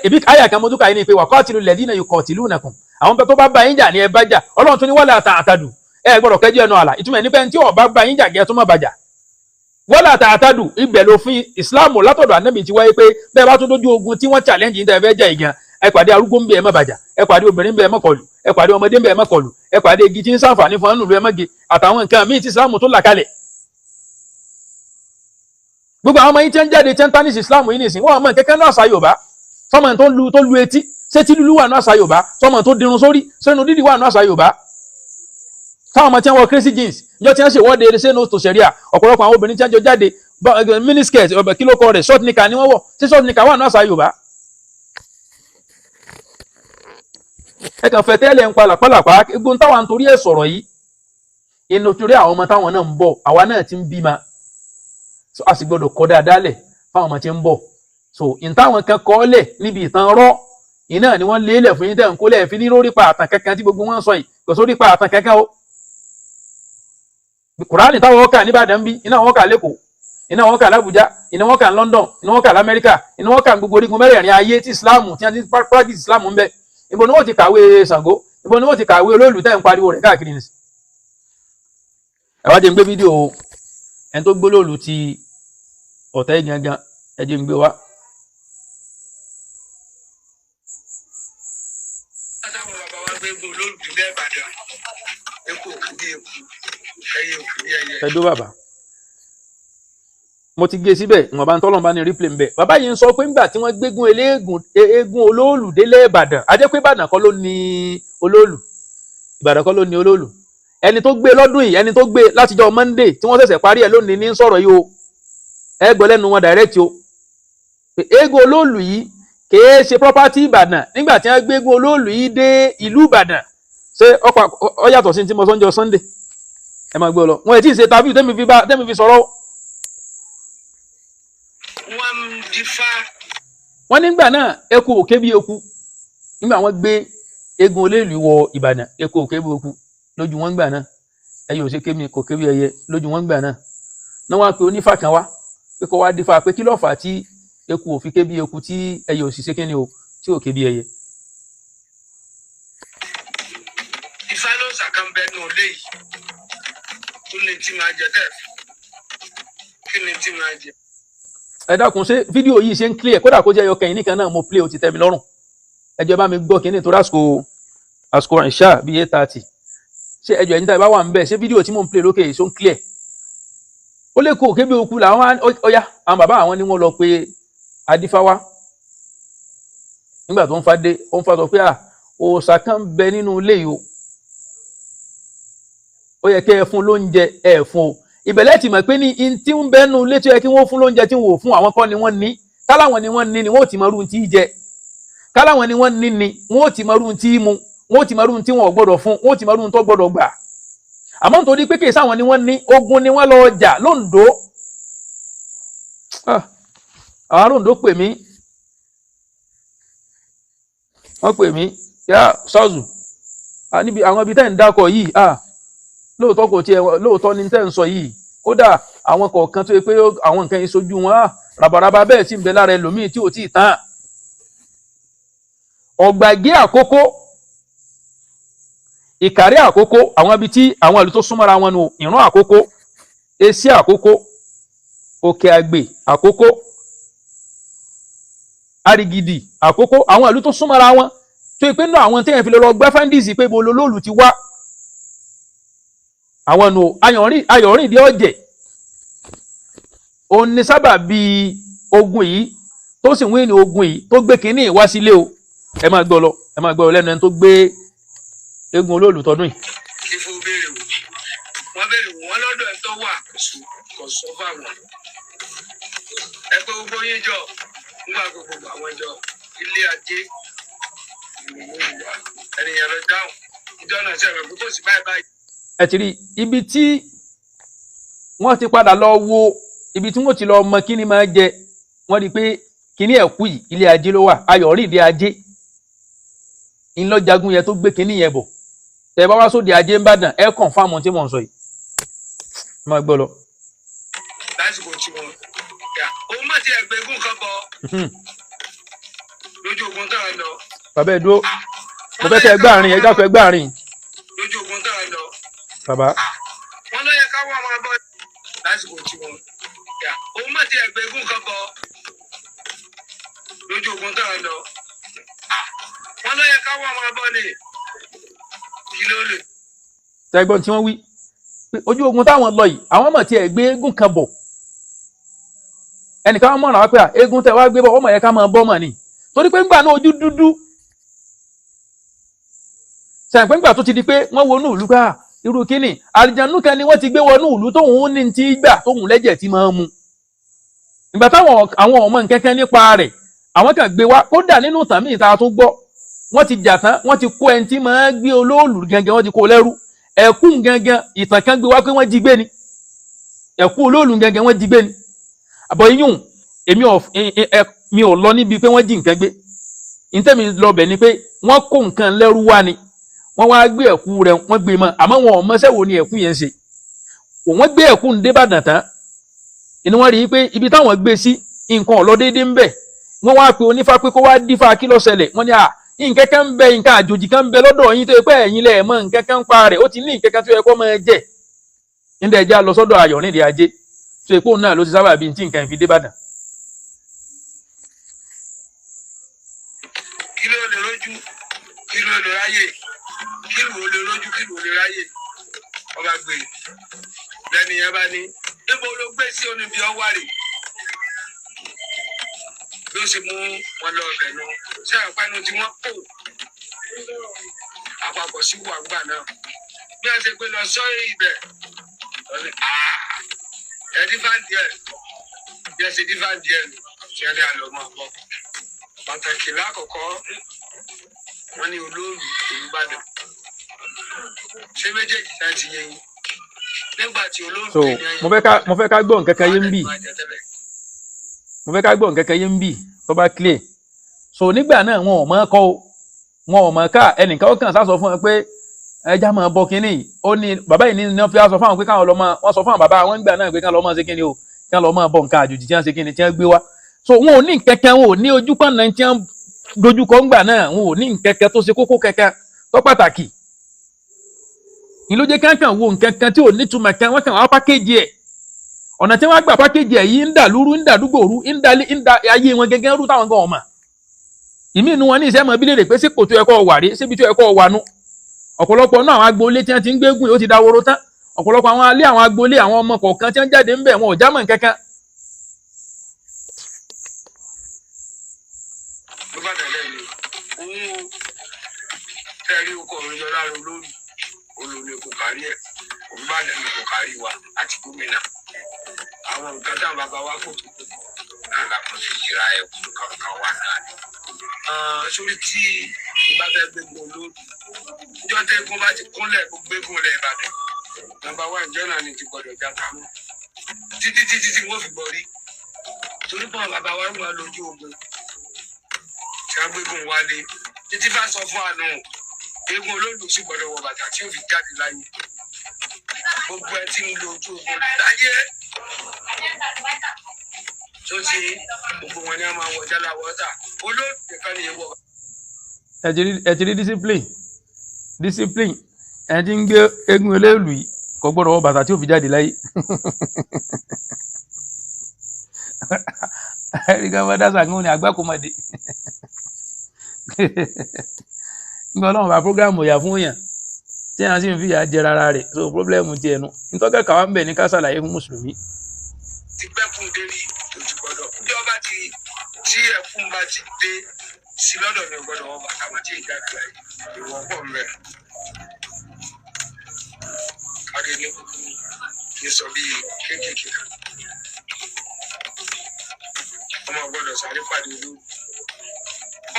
ìbí àyà kan mọ́túkà yìí ni pé waqatilu alladhina yuqatilunakum àwọn tó bá bá yín jà ní ẹ bá jà Ọlọ́run tó ní wala ta'tadu ẹ gbọ́dọ̀ kẹjọ ẹnu àlà ìtumọ̀ ní pé tí ó bá bá yín jà gẹ́ tó má bàjà wala ta'tadu ibẹ̀ lófin Islam látọ̀dọ̀ Ànábì ti wáyé pé bẹ́ẹ̀ bá tún dójú ogun tí wọ́n challenge yín tẹ́ fẹ́ jà ìgàn ẹ pàdé arúgbó ń bẹ ẹ má bàjà ẹ pàdé obìnrin ń bẹ ẹ má kọlù ẹ pàdé ọmọdé ń bẹ ẹ má kọlù ẹ pàdé igi tí ń ṣàǹfààní fún ọnù ẹ má gé àtàwọn nǹkan míì tí Islam tó là kalẹ̀ gbogbo àwọn ọmọ yín tí ń jáde tí ń tánìsì Islam yìí nìsín wọ́n mọ̀ kẹ́kẹ́ náà àṣà Yorùbá sọmọ tó lu etí ṣé tí lulu wà ní àṣà Yorùbá sọmọ tó dirun sórí sẹ́nu dídì wà ní àṣà Yorùbá táwọn ọmọ tí wọ́n wọ crazy jeans ìjọ tí wọ́n ṣe wọ́de ṣé no to Sharia ọ̀pọ̀lọpọ̀ àwọn obìnrin tí wọ́n jọ jáde miniskirt kílókọ rẹ̀ short nika ni wọ́n wọ̀ tí short nika wà ní àṣà Yorùbá. ẹ kàn fẹ́ tẹ́lẹ̀ ń pa làpálàpá egun táwọn nítorí ẹ̀ sọ̀rọ̀ yìí inú torí àwọn ọmọ táwọn náà ń bọ̀ àwa náà ti ń bímọ a sì gbọ́dọ̀ kọ́ dáadáa lẹ̀ fáwọn ọmọ tí ń bọ̀ so ìtàwọn kan kọ́ lẹ̀ níbi ìtàn rọ́ iná ni wọ́n lélẹ̀ fún yín tẹ̀ ń kó lẹ̀ fi ní lórí pa àtàn kankan tí gbogbo wọn sọ yìí kò sórí pa àtàn kankan o Kùránì táwọn wọ́n kà níbàdàn bí iná wọ́n kà lẹ́kọ̀ọ́ iná wọ́n kà l'Abuja iná wọ́n kà London iná wọ́n kà l'Amẹ́ríkà iná wọ́n kà gbogbo orígun mẹ́rẹ̀ẹ̀rin ayé tí Islam tí wọ́n ti practice Islam ń bẹ ibo ni wọ́n ti kàwé Ṣàngó ibo ni wọ́n ti kàwé olóòlù tẹ́ ń pariwo rẹ̀ káàkiri nìsí. ẹ wá jẹ́ ń gbé fídíò ẹni tó gbólóòlù ti ọ̀tẹ́ gangan ẹ jẹ́ ń gbé wá. ẹdó bàbá mo ti gé síbẹ̀ ìwọ̀n bá ń tọ́lọ̀ bá ní replay ń bẹ̀ bàbá yìí ń sọ pé ńgbà tí wọ́n gbégún eégún olóòlù délé Ìbàdàn ajẹ́ pé Ìbàdàn kọ́ ló ní olóòlù Ìbàdàn kọ́ ló ní olóòlù ẹni tó gbé lọ́dún yìí ẹni tó gbé látijọ́ Monday tí wọ́n ṣẹ̀ṣẹ̀ parí ẹ̀ lónìí ní sọ̀rọ̀ yìí o ẹ gbọ́ lẹ́nu wọn direct o eégún olóòlù yìí kìí ṣe property Ìbàdàn nígbà tí wọ́n gbégún olóòlù yìí dé ìlú Ìbàdàn ṣé ó yàtọ̀ sí tí mo sọ́njọ́ Sunday ẹ máa gbé lọ wọn ò tí ì ṣe tàbí tẹ́mi fi sọ̀rọ̀ wọ́n nígbà náà eku òkè bí eku nígbà wọ́n gbé eégún olóòlù wọ Ìbàdàn eku òkè bí eku lójú wọn gbà náà ẹyẹ ò ṣe kébi kò kébi ẹyẹ lójú wọn gbà náà náà wọ́n pe onífà kan wá pé kó wá dífá pé kí ló fà á tí eku ò fi kébi eku tí ẹyẹ ò sì ṣe kíni o tí ò kébi ẹyẹ. Ifá ló ṣàkànbẹ́nu léyìí tó ní tí máa jẹ tẹ́ẹ̀ kí ni tí máa jẹ. ẹ dákun ṣé fídíò yìí ṣe ń clear kódà kó jẹ́ ẹyọkẹ́yìn nìkan náà mo play ó ti tẹ́ mi lọ́rùn ẹjọ́ bá mi gbọ́ kínní tó àsìkò ìṣá bíi 8:30 ṣé ẹjọ́ ẹ̀yin tá ẹ bá wà ń bẹ̀ ṣé fídíò tí mò ń play lókè yìí ṣó ń clear ó lè kó kébi òkú làwọn ọyá àwọn bàbá àwọn ni wọ́n lọ pé adífáwá nígbà tó ń fa dé ó ń fa sọ pé òòṣà kan bẹ nínú ilé yìí ó yẹ kẹ́ ẹ fún lóúnjẹ ẹ fún o ìbẹ̀lẹ̀ ti mọ̀ pé ní in tí ń bẹ́nu ilé tó yẹ kí wọ́n fún lóúnjẹ tí wọ́n ò fún àwọn kọ́ ni wọ́n ní káláwọn ni wọ́n ní ni wọ́n ò ti mọ irú tí í jẹ káláwọn ni wọ́n ní ni wọ́n ò ti mọ irú tí í mu wọ́n ò ti mọ irú tí wọ́n ò gbọ́dọ̀ fún wọ́n ò ti mọ irú tó gbọ́dọ̀ gbà àmọ́ nítorí pé kèsì àwọn ni wọ́n ní ogun ni wọ́n lọ jà lóńdó àwọn lóńdó pè mí wọ́n pè mí yá ṣáàzù níbi àwọn ibi tẹ́ ń dákọ̀ yìí lóòótọ́ kò tiẹ̀ lóòótọ́ ni tẹ́ ń sọ yìí kódà àwọn kọ̀ọ̀kan tó yẹ pé àwọn nǹkan yìí sojú wọn ràbàràbà bẹ́ẹ̀ sì ń bẹ lára ẹlòmíì tí ò tí ì tán ọ̀gbàgé àkókò ìkàrí àkókò àwọn ibi tí àwọn ìlú tó súnmọ́ra wọn nù ìrún àkókò èsì àkókò òkè àgbè àkókò àrìgìdì àkókò àwọn ìlú tó súnmọ́ra wọn tó yẹ pé náà àwọn téèyàn fi lọ gbẹ́ fáńdìsì pé ibo lolóòlù ti wá àwọn nù ayọ̀rìn ìdí ọ̀jẹ̀ òun ni sábà bíi ogun yìí tó sì wí ní ogun yìí tó gbé kínní wá sílé o ẹ máa gbọ́ lọ lẹ́nu ẹni tó gbé eégún olóòlù tọdún yìí. Ifo béèrè wò wọ́n béèrè wò wọ́n lọ́dọ̀ ẹ̀ tó wà kò sọ fáwọn ẹ pé gbogbo yín jọ nígbà gbogbo àwọn ìjọ ilé ajé ènìyàn lọ dáhùn ìjọ náà ṣe ẹ̀rọ tó sì báyìí. ẹ ti rí ibi tí wọ́n ti padà lọ wo ibi tí wọ́n ti lọ mọ kíní máa jẹ wọ́n rí i pé kíní ẹ̀kú yìí ilé ajé ló wà ayọ̀rìn ilé ajé ńlọ́jagun yẹn tó gbé kíní yẹn bọ̀ tẹ bá wá sóde ajé ńbàdàn ẹ kàn fáwọn tí mò ń sọ yìí máa gbọ́ lọ. lásìkò tí wọn òun má ti ẹgbẹ́ egún kan bọ lójú ogun tá a lọ. bàbá ẹ dúró mo fẹ́ kẹ́ ẹ gbáàrin ẹ dákun ẹ gbáàrin. lójú ogun tá a lọ. bàbá. wọn lọ yẹ káwọn ọmọ abọ lásìkò tí wọn òun má ti ẹgbẹ́ egún kan bọ lójú ogun tá a lọ. wọn lọ yẹ káwọn ọmọ abọ ni kí ló lè. tẹgbọn tí wọ́n wí ojú ogun táwọn lọ yìí àwọn ọmọ tí ẹ gbé eégún kan bọ̀ ẹnìkan mọ̀ràn wá pé eégún tẹ wá gbé bọ̀ ọmọ yẹn ká máa bọ́ mọ̀ ni torí pé ńgbà náà ojú dúdú sẹ́yìn pé ńgbà tó ti di pé wọ́n wọnú ìlú ká irú kíní àlìjànú kan ni wọ́n ti gbé wọnú ìlú tóun ní ti gbà tóun lẹ́jẹ̀ tí máa mu ìgbà táwọn àwọn ọmọ nkẹ́kẹ́ nípa rẹ̀ àwọn kan gbé wá kódà nínú tàmí ìta tó gbọ́ wọ́n ti jà tán wọ́n ti kó ẹni tí máa gbé olóòlù gangan wọ́n ti kó lẹ́rú ẹ̀kú gangan ìtàn kan gbé wá pé wọ́n jí gbé ni ẹ̀kú olóòlù gangan wọ́n jí gbé ni àbọ̀ iyún mi ò lọ níbi pé wọ́n jí nǹkan gbé ìtẹ́mi lọ bẹ̀ ni pé wọ́n kó nǹkan lẹ́rú wá ni wọ́n wá gbé ẹ̀kú rẹ̀ wọ́n gbé mọ́ àmọ́ wọn ò mọṣẹ́ wo ni ẹ̀kú yẹn ṣe wọ́n gbé ẹ̀kú ń débàdàn tán inú wọn rí i pé ibi táwọn gbé sí nǹkan ọ̀lọ́ déédéé ń bẹ̀ wọ́n wá pe onífá pé kó wá dífá kí ló ṣẹlẹ̀ wọ́n ní nǹkan kan ń bẹ nǹkan àjòjì kan ń bẹ lọ́dọ̀ yín tó yẹ pé ẹ̀yin lẹ̀ mọ̀ nǹkan kan ń pa rẹ̀ ó ti ní nǹkan kan tó yẹ kó máa jẹ́ nígbà ẹja lọ sọ́dọ̀ ayọ̀rìn ìdí ajé tó yẹ pé òun náà ló ti sábà bí tí nǹkan fi dé bàdàn. kí ló lè rójú kí ló lè ráyè kí ló lè rójú kí ló lè ráyè ọba gbé lẹ́nu yẹn bá ní níbo ló gbé sí oníbi ọwárì ló ṣe mú wọn lọ ọbẹ̀ lọ ṣé àpẹnu tí wọ́n pò àpapọ̀ sí wàgbà náà bí a ṣe gbé lọ sọ ibẹ̀ lọ́ni ẹ̀ẹ́dífàǹdì ẹ̀ bí a ṣe dífàǹdì ẹ̀ ṣe ẹ̀rí àlọ́mọ́ ọ̀pọ̀ pàtàkì lákọ̀ọ́kọ́ wọ́n ní olóòlù Olúbàdàn ṣé méjèèjì náà ti yẹ yín nígbà tí olóòlù so mo fẹ́ ká gbọ́ nǹkan kan yé ń bì mo fẹ́ ká gbọ́ nǹkan kan yé ń bì tó bá clear so nígbà náà wọn ò mọ̀ kọ́ wọn ò mọ̀ ká ẹnìkan ó kàn sá sọ fún ẹ pé ẹja máa bọ kínní ó ní bàbá yìí ní wọ́n fi sọ fáwọn pé káwọn lọ máa wọ́n sọ fáwọn bàbá àwọn ìgbà náà pé káwọn lọ máa ṣe kínní o káwọn lọ máa bọ nǹkan àjòjì tí wọ́n ṣe kínní tí wọ́n gbé wá so wọn ò ní kẹ̀kẹ́ wọn ò ní ojú kan náà tí wọ́n dojúkọ ńgbà náà wọn ò ní kẹ̀kẹ́ tó ṣe kókó kẹ̀kẹ́ tó pàtàkì ní ló jẹ́ kankan wo nǹkan tí ò ní túmọ̀ kan wọ́n kàn wá pákéjì ẹ̀ ọ̀nà tí wọ́n gbà pákéjì ẹ̀ yìí ń dà lúrú ń dà dúgbò rú ń da ayé wọn gẹ́gẹ́ rú táwọn gan ọmọ ìmí inú wọn ní ìṣẹ́ mọ́ bílẹ̀ rè pé sípò tó yẹ kó wà rí síbi tó yẹ kó wà nú ọ̀pọ̀lọpọ̀ náà àwọn agboolé tí wọ́n ti ń gbégùn ó ti dáwóró tán ọ̀pọ̀lọpọ̀ àwọn alé àwọn agboolé àwọn ọmọ kọ̀ọ̀kan tí wọ́n jáde ń bẹ̀ wọn ò jámọ̀ kankan. ló bá tẹ̀lé mi òun tẹ́rí ọkọ̀ mi yọ lára olórí olórí kò kárí ẹ̀ òun bá dẹ̀ kò kárí wa àti gómìnà àwọn nǹkan táwọn bàbá wa kò tó náà làwọn fi yíra ẹ̀kú kankan wà náà sórí tí ìbá fẹ́ gbégun olórí ìjọ tẹ́gun bá ti kúnlẹ̀ kó gbégun lẹ̀ Ìbàdàn nàmbà wà ìjọ náà ni ti gbọdọ̀ já kamú títí tí wọ́n fi gbọ́ rí torí pọ̀ bàbá wa ń wá lójú ogun tí wọ́n gbégun wálé títí bá sọ fún àánú eégún olóòlù sì gbọdọ̀ wọ bàtà tí ó fi jáde láyé gbogbo ẹ tí ń lo ojú ogun láyé tó ti gbogbo wọn ni a máa wọ jálá wọ́tà olóòlù nìkan ni èèwọ̀. ẹ ti rí discipline ẹ ti ń gbé eégún olóòlù yìí kò gbọdọ̀ wọ bàtà tí ó fi jáde láyé ẹ̀ríkà bá dá sàkún ní àgbákòmọ̀dé nígbà ọlọ́run bá prógrámù ọ̀yà fún èèyàn tí èèyàn sì ń fi ìyà jẹ rárá rẹ̀ so pírọ́blẹ́mù ti ẹnu nítọ́kẹ́ kàwá ń bẹ̀ ní ká ṣàlàyé fún mùsùlùmí. ti gbẹ́kùn dé ní ojú gbọ́dọ̀ ìjọba tí ẹ̀fún bá ti dé sí lọ́dọ̀ ní gbọ́dọ̀ wọn bàtà wọn tí ìjà gbà ìwọ̀n pọ̀ mẹ́. adé ní sọ bí kéékèèké ọmọ gbọ́dọ̀ sáré pàdé olú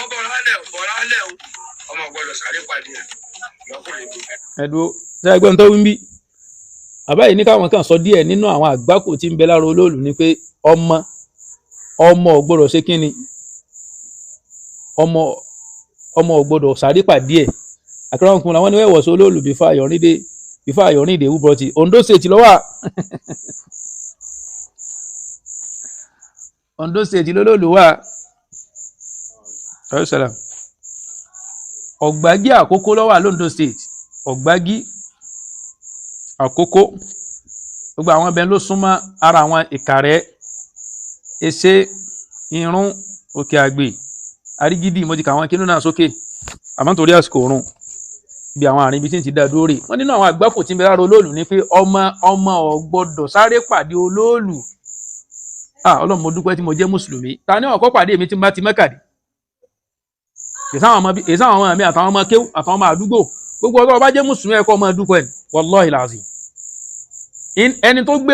ọkọ rálẹ̀ ọmọ gbọ́dọ̀ sáré pàdé ẹ̀ lọ́kùnrin tó bẹ̀. ẹ̀dùn ṣe ẹgbẹ́ tó ń bí àbá yìí ní káwọn kan sọ díẹ̀ nínú àwọn àgbákò tí ń bẹ lára olóòlù ni pé ọmọ ò gbọ́dọ̀ ṣe kínni ọmọ ò gbọ́dọ̀ sáré pàdé ẹ̀ àkàrà ọkùnrin àwọn oníwẹ̀wọ̀ sí olóòlù bífà Ayọ̀rìndé who brought it Ondo State lọ́wọ́ Ondo State lólóòlù wà Ọ̀gbágí Àkókó lọ́wọ́ l'Ondo State Ọ̀gbágí Àkókó gbogbo àwọn ibẹ̀ ló súnmọ́ ara àwọn Ìkàrẹ́ Ẹsẹ̀ Irún Òkè Àgbè Àrígídì mo ti kà àwọn kínú náà sókè àmọ́ torí àsìkò òrùn bí àwọn àrìn ibi tí ń ti dá dóòrè wọ́n nínú àwọn àgbákò tí ń bẹ lára olóòlù ni pé ọmọ ò gbọ́dọ̀ sáré pàdé olóòlù Ọlọ́run mo dúpẹ́ tí mo jẹ́ mùsùlùmí ta ní ọ̀kọ́ pàdé mi tí ń bá ti Mẹ́kàdé èsáwọn ọmọ mi àtàwọn ọmọ kéwù àtàwọn ọmọ àdúgbò gbogbo ọjọ́ bá jẹ́ mùsùlùmí ẹ̀kọ́ ọmọ dúpẹ́ ni wallahi lazim ẹni tó gbé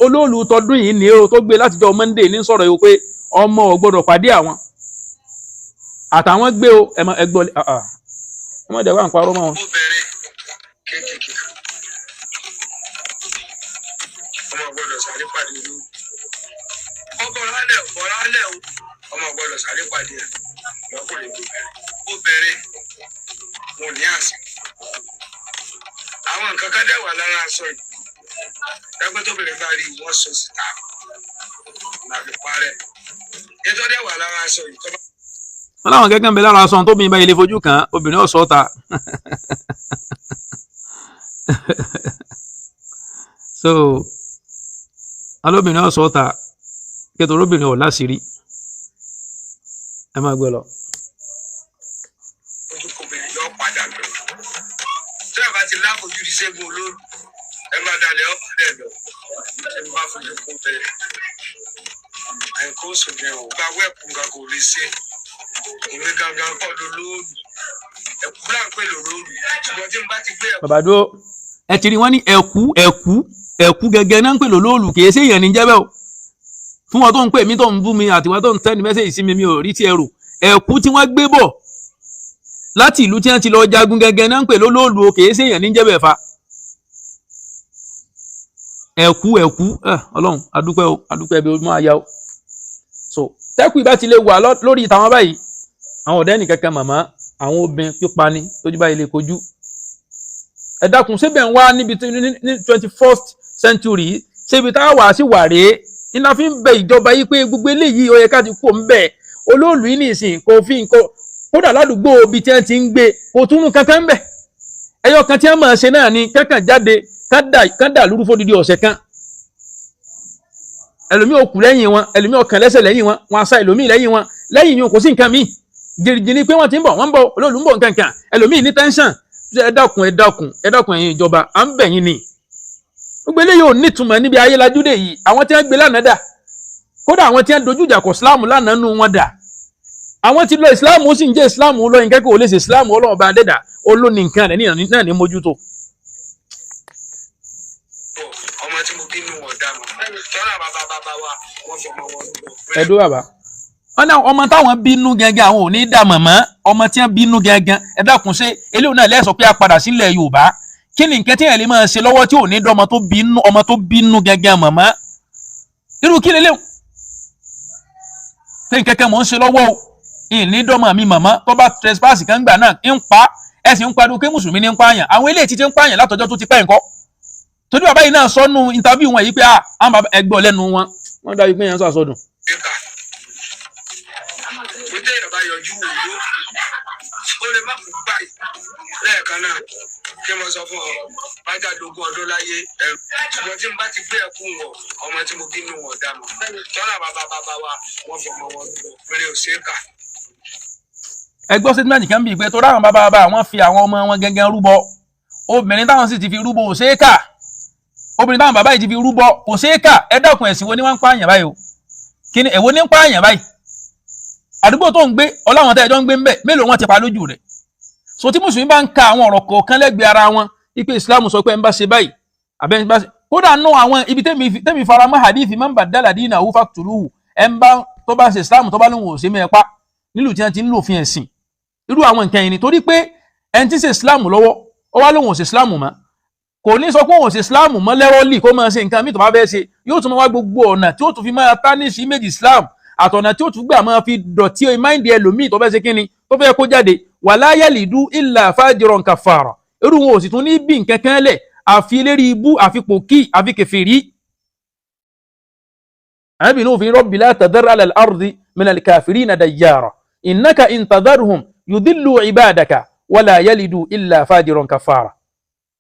olóòlù tọdún yìí ní o tó gbé látijọ́ Monday ní sọ̀rọ̀ yìí pé ọmọ ò gbọ́dọ̀ pàdé àwọn àtàwọn gbé o ẹgbọ́ ọmọdé wà ń parọ́ mọ́ wọn. ọmọ gbọ́dọ̀ sáré pàdé olú ọkọ rálẹ̀ ọmọ gbọ́dọ̀ sáré pàdé ẹ̀ lọ́kùnrin tó bẹ̀rẹ̀ ó bẹ̀rẹ̀ wọn ní àsìkò àwọn nǹkan kan dẹ̀ wà lára aṣọ yìí ẹgbẹ́ tó bẹ̀rẹ̀ bá rí wọ́n sọ síta láti parẹ́ ètò dẹ̀ wà lára aṣọ yìí tó bá. wọn láwọn kẹ́kẹ́ ń bẹ lára aṣọ tó bí ibà ilé fojú kan obìnrin ọ̀sọ́ ta so alóbìnrin ọ̀sọ́ ta kẹtọ olóbìnrin ọ̀ láṣìírí ẹ máa gbé lọ. ojúkòbìnrin yóò padà lọ tí a bá ti láfojú di Ṣẹ́gun Olóòlù ẹ máa dalẹ̀ ọ̀pọ̀lọpọ̀ lọ ẹ bá fojú kó bẹ̀rẹ̀ àìkó sòdì ọ̀ gba wẹ́ẹ̀pù nǹkan kò lè ṣe ìwé gangan kọ́ lólóòlù ẹ̀kú láǹpẹ̀ lólóòlù ṣùgbọ́n tí n bá ti gbé ẹ̀kú. bàbá dúró ẹ ti rí wọn ní ẹ̀kú gẹ́gẹ́ náà ń pè lólóòlù kì í ṣe èèyàn ní jẹ́bẹ̀ o fún wọn tó ń pè mí tó ń bú mi àti wọn tó ń sẹ́ni mẹ́sẹ̀jì sí mi mi ò rí ti ẹrù ẹ̀kú tí wọ́n gbé bọ̀ láti ìlú tí wọ́n ti lọ jagun gẹ́gẹ́ náà ń pè lólóòlù o kìí ṣèyàn ní jẹ́bẹ̀ fa ẹ̀kú Ọlọ́run adúpẹ́ bí ojúmọ́ àyà o so tẹ́kù ìbá ti lè wà lórí ìtàwọn báyìí àwọn ọ̀dẹ́ nìkankan màmá àwọn obìnrin pípa ni tójú báyìí lè kojú ẹ dákun ṣébẹ̀ ń wá níbi ní 21st century ṣébi tá a wà sí wàré iná fi ń bẹ ìjọba yìí pé gbogbo eléyìí ó yẹ ká ti kó ń bẹ olóòlù yìí nìsín kò fi nǹkan kódà ládùúgbò ibi tí wọ́n ti ń gbé kò túnú kankan ń bẹ ẹyọ kan tí wọ́n máa ṣe náà ni kankan jáde kán dà lúrú fódìdí ọ̀sẹ̀ kan ẹlòmíì ò kù lẹ́yìn wọn ẹlòmíì ò kàn lẹ́sẹ̀ lẹ́yìn wọn wọn asa ẹlòmíì lẹ́yìn wọn lẹ́yìn yìí kò sí nǹkan míì jìnnì pé wọ́n ti ń bọ̀ wọ́n ń bọ̀ olóòlù ń bọ̀ nǹkan kan ẹlòmíì ní tẹ́ńṣàn ẹ dákun ẹ̀yin ìjọba à ń bẹ̀ yín ni gbogbo eléyìí ò nítumọ̀ níbi ayé lajúdé yìí àwọn tí wọ́n gbé lánàá dà kódà àwọn tí wọ́n dojú ìjà kọ Islam lánàá nù wọn dà àwọn tí lọ Islam ó sì ń jẹ́ Islam lọ́yìn kẹ́kọ̀ọ́ ò lè ṣe Islam Ọlọ́run bá dẹ́dà olóní nǹkan rẹ̀ náà ní mójútó. ọmọ tí mo bínú wọn dá mọ tọ́lá bàbá wa wọ́n fọmọ wọn lọ. ẹ̀dọ́ bàbá wọn náà ọmọ táwọn bínú gẹ́gẹ́ àwọn ò ní dà mọ̀mọ́ ọmọ tí wọ́n bínú gẹ́gẹ́ ẹ dákun ṣe eléyìí náà lẹ́sọ̀ pé a padà sílẹ̀ Yorùbá kí ni nǹkan tí ẹ̀ lè máa ṣe lọ́wọ́ tí ò ní dọ́ ọmọ tó bínú gẹ́gẹ́ mọ̀mọ́ irú kí lélẹ́wọ̀n pé nkẹ́kẹ́ mò ń ṣe lọ́wọ́ o ìní dọ́mọ mi mọ̀mọ́ tó bá trespass kan gbà náà ń pa ẹ sì ń pariwo pé mùsùlùmí ní ń pààyàn àwọn eléyìí ti ń pààyàn látọjọ́ tó ti pẹ́ nǹkan torí bàbá yìí náà sọnù interview wọn yìí pé àwọn bàbá ẹgbẹ́ lẹ́nu wọn dábí pé yẹn sọ àsọdùn. mo dé ìrọ̀bá yọjú wò ó lè má kú báyìí lẹ́ẹ̀kan náà kí mo sọ fún ọ bájà lógún ọdún láyé ẹrù ṣùgbọ́n tí n bá ti gbé ẹkún wọ ọmọ tí mo bínú wọn dá mọ tọ́lá bàbá wa wọ́n fọmọ wọn lọ pẹ̀lú òṣèkà. ẹgbọ́n statement kan bíi pé tó ráwọn bàbá wọn fi àwọn ọmọ wọn gẹ́gẹ́ rúbọ obìnrin táwọn sì ti fi rúbọ òṣèkà obìnrin táwọn bàbá yìí ti fi rúbọ òṣèkà ẹ dákun ẹ̀sìn wo ni wọ́n ń pààyàn báyìí o kí ni èwo ni ń pààyàn báyìí àdúgbò tó ń gbé ọláwọn tẹ́jọ́ ń gbé ń bẹ̀ mélòó wọn ti pa lójú rẹ̀ so tí mùsùlùmí bá ń ka àwọn ọ̀rọ̀ kọ̀ọ̀kan lẹ́gbẹ̀ẹ́ ara wọn ipe Islam sọ pé ń bá ṣe báyìí àbẹ́ ń bá ṣe kódà nù àwọn ibi tẹ́mi fara mọ́ hadith man baddala dinahu faqtuluhu ẹ̀ ń bá tó bá ṣe Islam tó bá lóun ò ṣe mẹ́ẹ̀pá nílùú tí wọ́n ti ń lò fi ẹ̀sìn irú àwọn nǹkan yìí ni torí pé ẹni tí ṣe Islam lọ́wọ́ ó wá lóun ò ṣe Islam mọ́ kò ní sọ pé òun ò ṣe Islam mọ́ lẹ́rọ́lì kó máa ṣe nǹkan míì tó bá fẹ́ ṣe yóò tún máa wá gbogbo ọ̀nà tí ó tún fi máa tánìṣì méjì Islam àtọ̀nà tí ó tún gbà máa fi dọ̀tí máìndì ẹlòmíì tó fẹ́ ṣe kíni tó fẹ́ kó jáde wala yalidu illa fajiran kafara irú wọn ò sì tún ní bí nǹkan kan lẹ̀ àfi lérí ibú àfi pòkì àfi kèfèrí. àbí inú òfin rabbi la tadhar ala al-ardi min al-kafirina dayyara innaka in tadharhum yudillu ibadaka wala yalidu illa fajiran kafara.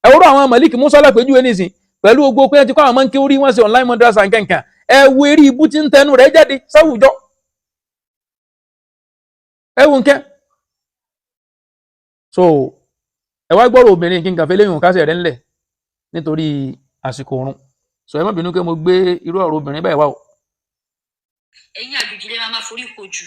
ẹ̀wọ́rọ̀ àwọn Malik Musa lápẹ̀jú ẹni sìn pẹ̀lú gbogbo pé ti kọ́ àwọn máa ń ké orí wọn sí online madrasa nkankan ẹ wo eré ibú tí ń tẹnu rẹ̀ jáde sáwùjọ ẹ wo nkẹ́ so ẹ wá gbọ́rọ̀ obìnrin kí n kàfẹ́ lẹ́yìn òkásẹ̀ rẹ̀ ńlẹ̀ nítorí àsìkò oorun so ẹ má bínú pé mo gbé irú ọ̀rọ̀ obìnrin báyìí wá o. ẹ̀yin àjòjì lè máa forí kojú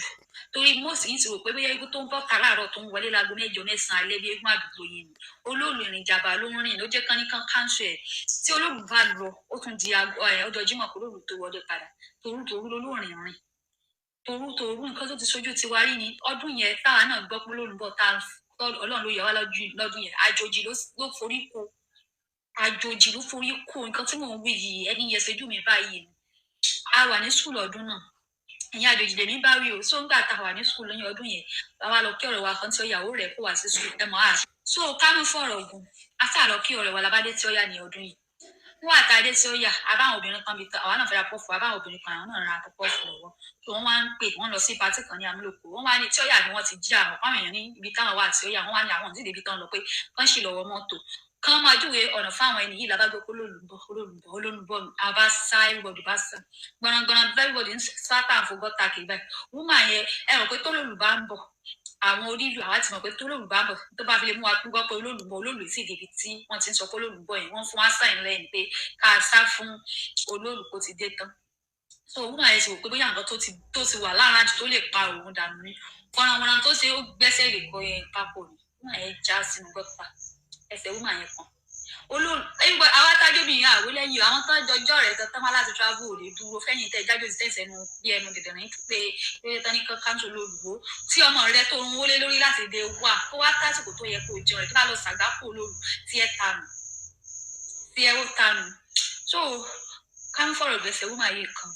torí mọ́ọ̀sì yìí ti rò pé bóyá ikú tó ń bọ́ kàláàrọ̀ tó ń wọlé láago 9 9 alẹ́ bí eégún àdúgbò yìí ni olóòlù ìrìn ìjàmbá ló ń rìn ló jẹ́ kán ní kán káńsù ẹ̀ tí olóòlù bá lọ ó tún di ọjọ́ Jímọ̀ kó olóòlù tó wọlé padà torútorú lolóòrìn rìn torútorú nǹkan tó ti sojú ti wá rí ni ọdún yẹn táwa náà gbọ́ pé olóòlù bọ̀ tá Ọlọ́run ló yẹ wá lọ́dún yẹn àjòjì ló forí kó nǹkan tí mò ń wí yìí ẹni yẹn ṣojú mi báyìí a wà ní sùúrù ọdún náà ìyẹn àjòjì lèmi bá rí o so ń gbà tá a wà ní sùúrù lóyún ọdún yẹn bàbá lọ kí ọ̀rẹ́ wa kan tí ó yàwó rẹ̀ kó wá sí sùúrù ẹ mọ̀ á so ká mú fọ̀rọ̀ ogun after lọ kí ọ̀rẹ́ wa labádé tí ó yà ní ọdún yìí wọn àtàdé tí ó yà àbáwọn obìnrin kan bí àwa náà fẹ́ ra pọ́fù àbáwọn obìnrin kan àwọn náà ra pọ́fù lọ́wọ́ so wọ́n wá ń pè wọ́n lọ sí pátì kan ní Amúlòkó wọ́n wá ní tí ó yà ni wọ́n ti jí àwọn èèyàn ní ibi táwọn wà tí ó yà wọ́n wá ní àwọn ìdílé ibi tán lọ pé kán sì lọ́wọ́ mọ́tò kán máa júwe ọ̀nà fáwọn ẹni yìí lábá gbé kó olólùbọ̀ àbá sá everybody bá sá gbọ̀nàgbọ̀nà everybody ń sátà àfọgọ́ta kì í báyìí wúmà yẹn ẹ rò pé tó lòlùbá ń bọ̀ àwọn onílù àwa ti mọ̀ pé tó lòlùbá ń bọ̀ tó bá fi lè mú wa gbọ́ pé olólù sì débi tí wọ́n ti ń sọ pé olólùbọ̀ yẹn wọ́n fún wa sáìn lẹ́yìn pé ká sá fún olólù kó ti dé tán so wúmà yẹn ti rò pé bóyá nǹkan tó ti wà láàárín àjò tó lè pa òun dànù ní kọ́nàmọ́nà tó ṣe ó gbẹ́sẹ̀ lè kọ́ yẹn papọ̀ ní wúmà yẹn já sínú gọ́tà ẹsẹ̀ wúmà yẹn kan olóòlù àwọn tájọ́bì yẹn àwé lẹ́yìn àwọn tó jọjọ́ rẹ̀ tó tán wá láti travel ò lè dúró fẹ́yìn tẹ́ jájọ́ ti tẹ̀sẹ̀ nu bí ẹnu dẹ̀dẹ̀ ní pé tán ní káńtó olóòlùwò tí ọmọ rẹ tó ń wọlé lórí láti dé wà kó wá tásìkò tó yẹ kó jẹun rẹ̀ tó bá lọ sàgbákò olóòlù tí ẹ ó tanù so káwọn fọ̀rọ̀ gbèsè wúmà yìí kan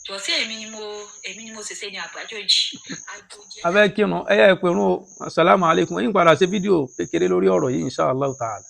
jọ sí èmi ni mo ṣẹṣẹ ní àgbájọjì. abẹ́ kírun ẹ̀yà ìpẹ̀rún assalamu alaikum ẹ̀yìn padà ṣe fídíò kékeré lórí ọ̀rọ̀ yìí insha Allah ta'ala.